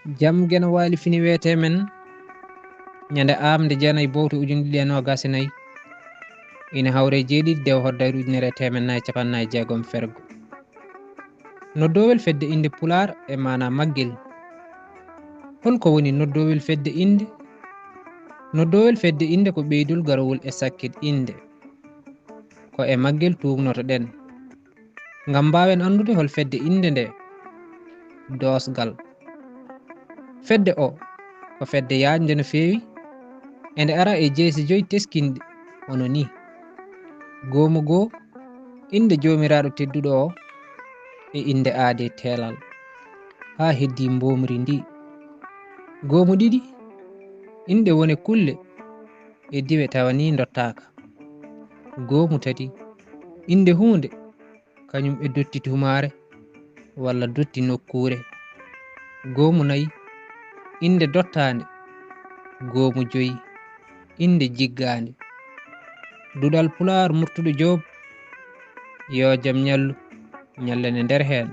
jam gena wali fini wete men nyande amde jeenayi bowto ujune ɗiɗi e nogas e nayyi ina hawre jeeɗiɗi dew hoddayre ujunere e temen nayyi capannayyi jeegom fergo noddowel fedde inde pular e mana maggel holko woni noddowel fedde inde noddowel fedde inde ko ɓeydul garowol e sakkit inde ko e maggel tumnoto ɗen ngam mbawen andude hol fedde inde nde dosgal fedde o ko fedde yajde no feewi e nde ara e jeesi joyi teskinɗe hono ni goomu goo inde jomiraɗo tedduɗo o e inde aade teelal ha heddi mbomri ndi goomu ɗiɗi inde wone kulle e diwe tawa ni dottaka goomu tati inde hunde kañum e dotti tumare walla dotti nokkure goomu nayyi inde dottande goomu joyi inde jiggande duɗal pular murtuɗo Joob yo jaam ñallu ñallane nder hen